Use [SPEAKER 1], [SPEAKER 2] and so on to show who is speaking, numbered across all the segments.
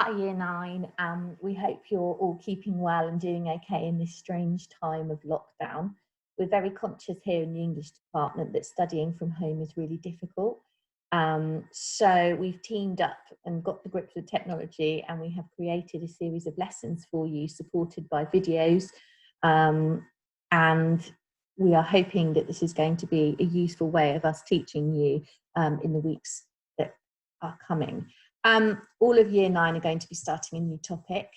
[SPEAKER 1] Hi, Year 9. We hope you're all keeping well and doing okay in this strange time of lockdown. We're very conscious here in the English department that studying from home is really difficult. So we've teamed up and got the grips with technology, and we have created a series of lessons for you supported by videos. And we are hoping that this is going to be a useful way of us teaching you in the weeks that are coming. All of Year 9 are going to be starting a new topic.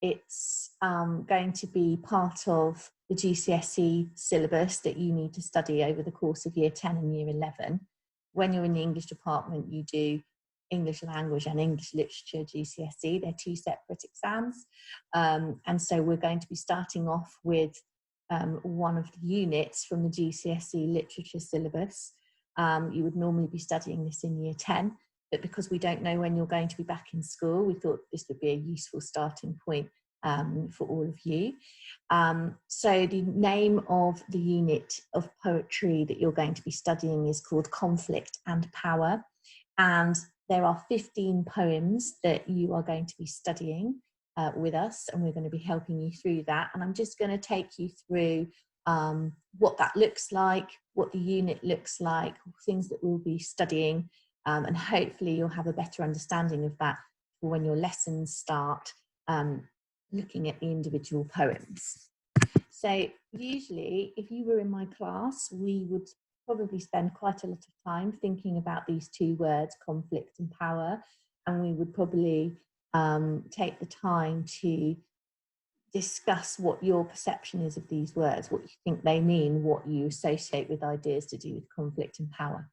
[SPEAKER 1] It's going to be part of the GCSE syllabus that you need to study over the course of Year 10 and Year 11. When you're in the English department, you do English language and English literature GCSE. They're two separate exams. And so we're going to be starting off with one of the units from the GCSE literature syllabus. You would normally be studying this in Year 10. But because we don't know when you're going to be back in school, we thought this would be a useful starting point for all of you. So the name of the unit of poetry that you're going to be studying is called Conflict and Power. And there are 15 poems that you are going to be studying with us, and we're going to be helping you through that. And I'm just going to take you through what that looks like, what the unit looks like, things that we'll be studying. And hopefully you'll have a better understanding of that for when your lessons start looking at the individual poems. So usually, if you were in my class, we would probably spend quite a lot of time thinking about these two words, conflict and power, and we would probably take the time to discuss what your perception is of these words, what you think they mean, what you associate with ideas to do with conflict and power.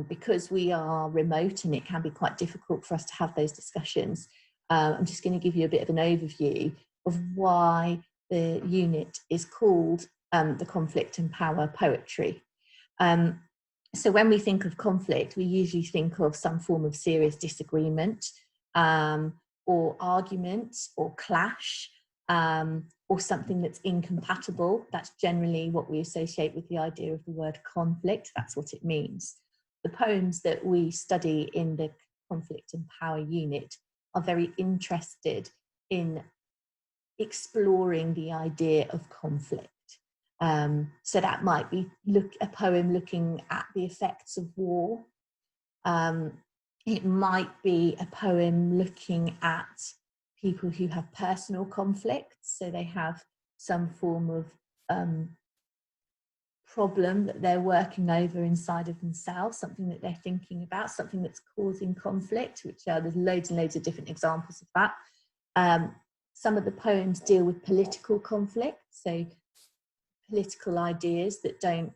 [SPEAKER 1] Because we are remote and it can be quite difficult for us to have those discussions, I'm just going to give you a bit of an overview of why the unit is called the Conflict and Power Poetry. So when we think of conflict, we usually think of some form of serious disagreement or argument or clash or something that's incompatible. That's generally what we associate with the idea of the word conflict. That's what it means. The poems that we study in the Conflict and Power unit are very interested in exploring the idea of conflict. So that might be a poem looking at the effects of war. It might be a poem looking at people who have personal conflicts, so they have some form of problem that they're working over inside of themselves, something that they're thinking about, something that's causing conflict, which there's loads and loads of different examples of that. Some of the poems deal with political conflict, so political ideas that don't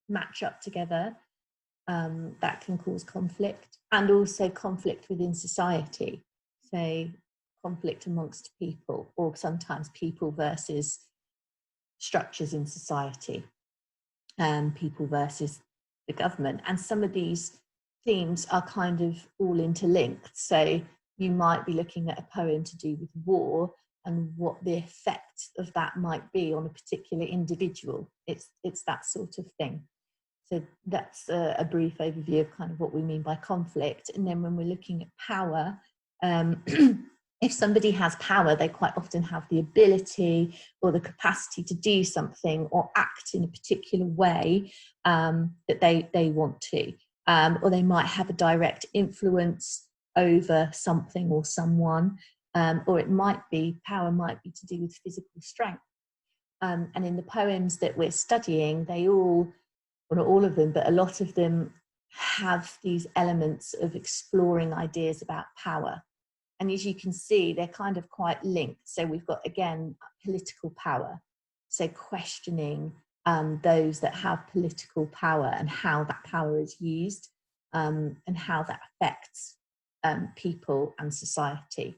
[SPEAKER 1] match up together, that can cause conflict, and also conflict within society, so conflict amongst people, or sometimes people versus structures in society. People versus the government, and some of these themes are kind of all interlinked. So you might be looking at a poem to do with war and what the effect of that might be on a particular individual. It's that sort of thing. So that's a brief overview of kind of what we mean by conflict. And then when we're looking at power, if somebody has power, they quite often have the ability or the capacity to do something or act in a particular way that they want to. Or they might have a direct influence over something or someone. Or it might be, power might be to do with physical strength. And in the poems that we're studying, they all, well, not all of them, but a lot of them have these elements of exploring ideas about power. And as you can see, they're kind of quite linked. So we've got, again, political power. So questioning those that have political power and how that power is used and how that affects people and society.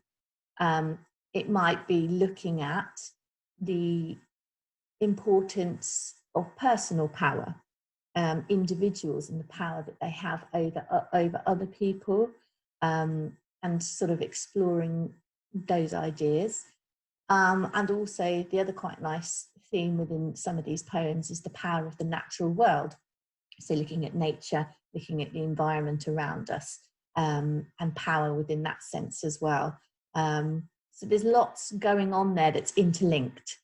[SPEAKER 1] It might be looking at the importance of personal power, individuals and the power that they have over other people. And sort of exploring those ideas. And also the other quite nice theme within some of these poems is the power of the natural world. So looking at nature, looking at the environment around us, and power within that sense as well. So there's lots going on there that's interlinked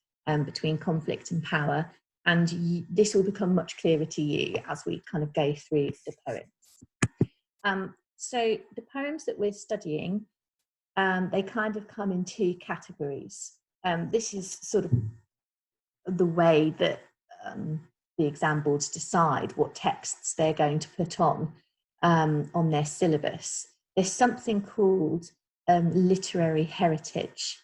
[SPEAKER 1] between conflict and power, and this will become much clearer to you as we kind of go through the poems. So the poems that we're studying, they kind of come in two categories. This is sort of the way that the exam boards decide what texts they're going to put on their syllabus. There's something called literary heritage.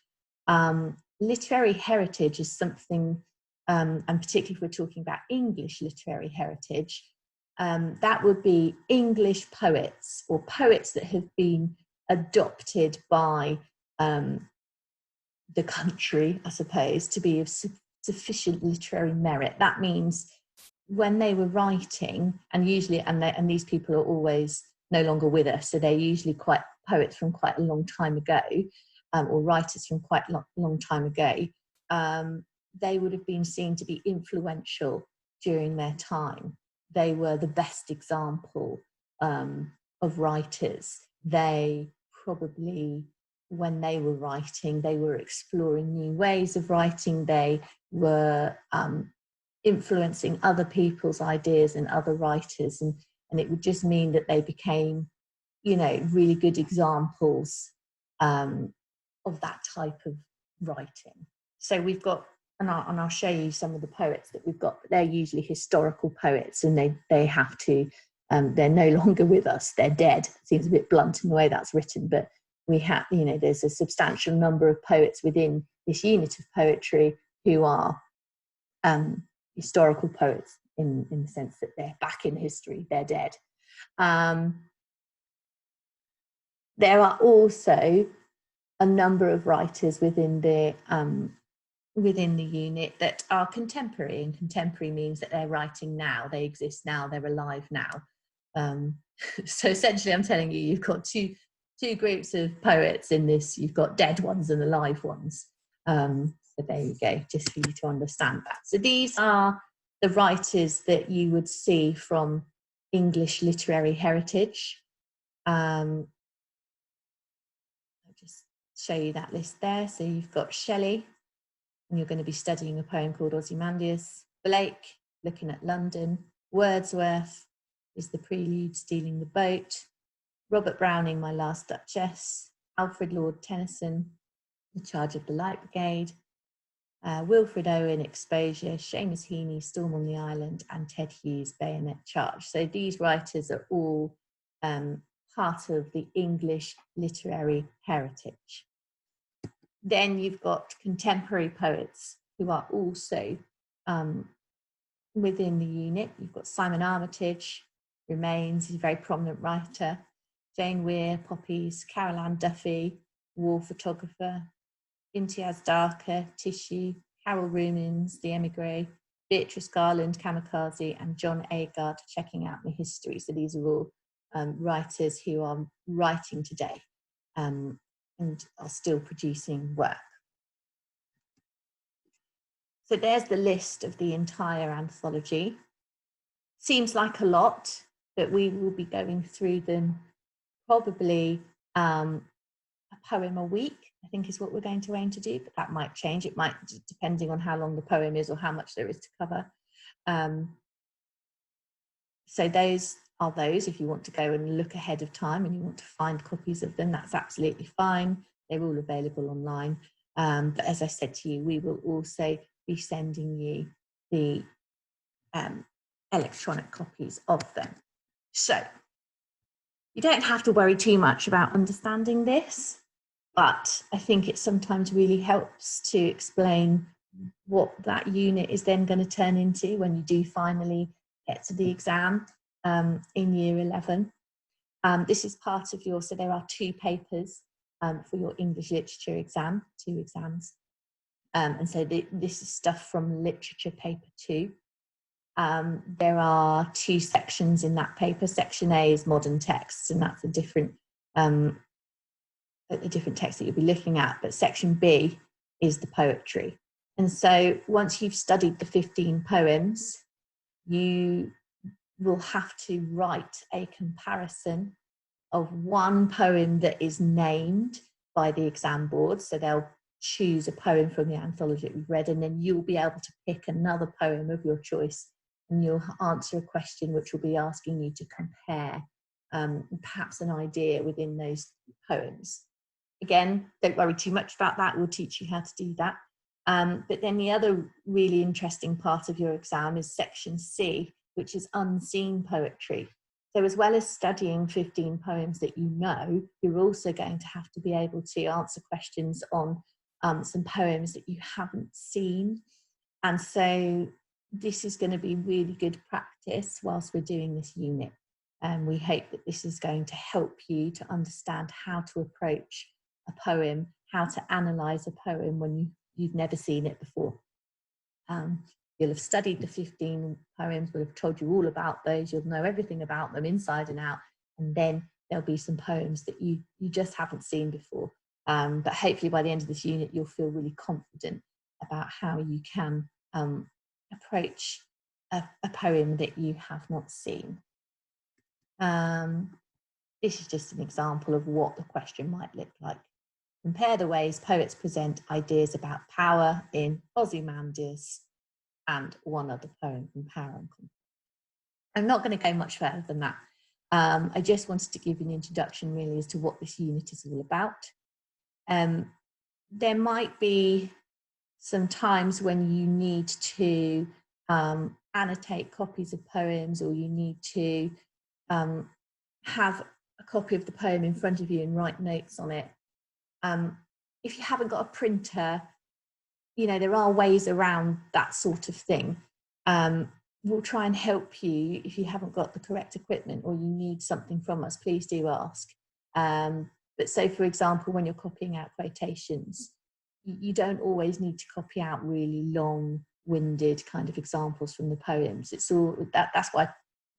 [SPEAKER 1] Literary heritage is something, and particularly if we're talking about English literary heritage, that would be English poets or poets that have been adopted by the country, I suppose, to be of sufficient literary merit. That means when they were writing, and usually, and these people are always no longer with us, so they're usually quite poets from quite a long time ago, or writers from quite a long time ago, they would have been seen to be influential during their time. They were the best example of writers. They probably, when they were writing, they were exploring new ways of writing. They were influencing other people's ideas and other writers, and it would just mean that they became, you know, really good examples of that type of writing. So we've got, and I'll show you some of the poets that we've got, but they're usually historical poets, and they have to, they're no longer with us, they're dead. It seems a bit blunt in the way that's written, but we have, you know, there's a substantial number of poets within this unit of poetry who are historical poets in the sense that they're back in history, they're dead. There are also a number of writers within the unit that are contemporary, and contemporary means that they're writing now, they exist now, they're alive now. So essentially I'm telling you, you've got two groups of poets in this. You've got dead ones and alive ones. So there you go, just for you to understand that. So these are the writers that you would see from English literary heritage. I'll just show you that list there. So you've got Shelley, and you're going to be studying a poem called Ozymandias. Blake, Looking at London. Wordsworth is The Prelude, Stealing the Boat. Robert Browning, My Last Duchess. Alfred Lord Tennyson, The Charge of the Light Brigade. Wilfred Owen, Exposure. Seamus Heaney, Storm on the Island, and Ted Hughes, Bayonet Charge. So these writers are all part of the English literary heritage. Then you've got contemporary poets who are also within the unit. You've got Simon Armitage, remains, he's a very prominent writer. Jane Weir, Poppies, Carol Ann Duffy, war photographer. Imtiaz Darker, Tissue, Carol Rumins, The Emigre, Beatrice Garland, Kamikaze, and John Agard, Checking Out My History. So these are all writers who are writing today and are still producing work. So there's the list of the entire anthology. Seems like a lot, but we will be going through them probably a poem a week, I think is what we're going to aim to do, but that might change. It might, depending on how long the poem is or how much there is to cover. So those are those. If you want to go and look ahead of time and you want to find copies of them, that's absolutely fine. They're all available online. But as I said to you, we will also be sending you the electronic copies of them. So you don't have to worry too much about understanding this, but I think it sometimes really helps to explain what that unit is then going to turn into when you do finally get to the exam in year 11. This is part of your, so there are 2 papers for your English literature exam, 2 exams. And so this is stuff from literature paper 2. There are 2 sections in that paper. Section A is modern texts, and that's a different text that you'll be looking at, but section B is the poetry. And so once you've studied the 15 poems, you will have to write a comparison of one poem that is named by the exam board. So they'll choose a poem from the anthology that we've read, and then you'll be able to pick another poem of your choice, and you'll answer a question which will be asking you to compare perhaps an idea within those poems. Again, don't worry too much about that. We'll teach you how to do that. But then the other really interesting part of your exam is section C, which is unseen poetry. So as well as studying 15 poems that you know, you're also going to have to be able to answer questions on some poems that you haven't seen. And so this is going to be really good practice whilst we're doing this unit. And we hope that this is going to help you to understand how to approach a poem, how to analyse a poem when you've never seen it before. You'll have studied the 15 poems, we'll have told you all about those, you'll know everything about them inside and out, and then there'll be some poems that you just haven't seen before. But hopefully by the end of this unit, you'll feel really confident about how you can approach a poem that you have not seen. This is just an example of what the question might look like. Compare the ways poets present ideas about power in Ozymandias and one other poem from Power and Conflict. I'm not going to go much further than that. I just wanted to give you an introduction really as to what this unit is all about. There might be some times when you need to annotate copies of poems, or you need to have a copy of the poem in front of you and write notes on it. If you haven't got a printer, you know, there are ways around that sort of thing. We'll try and help you if you haven't got the correct equipment or you need something from us, please do ask. But so, for example, when you're copying out quotations, you don't always need to copy out really long-winded kind of examples from the poems. It's all that's why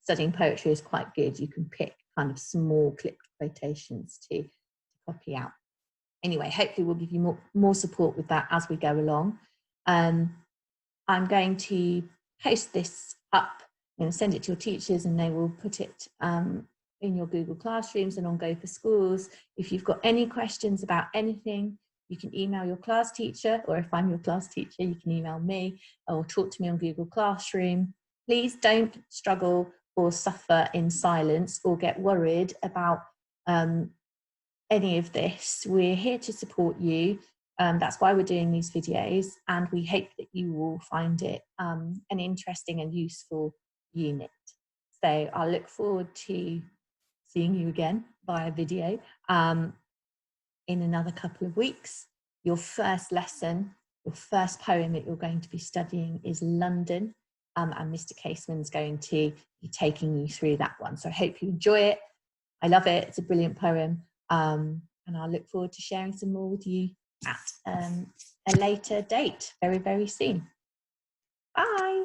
[SPEAKER 1] studying poetry is quite good. You can pick kind of small clipped quotations to copy out. Anyway, hopefully we'll give you more support with that as we go along. I'm going to post this up and send it to your teachers, and they will put it in your Google Classrooms and on Go for Schools. If you've got any questions about anything, you can email your class teacher, or if I'm your class teacher, you can email me or talk to me on Google Classroom. Please don't struggle or suffer in silence or get worried about any of this. We're here to support you. That's why we're doing these videos, and we hope that you will find it an interesting and useful unit. So I'll look forward to seeing you again via video in another couple of weeks. Your first lesson, your first poem that you're going to be studying is London, and Mr. Caseman's going to be taking you through that one. So I hope you enjoy it. I love it. It's a brilliant poem. And I'll look forward to sharing some more with you at a later date, very, very soon. Bye.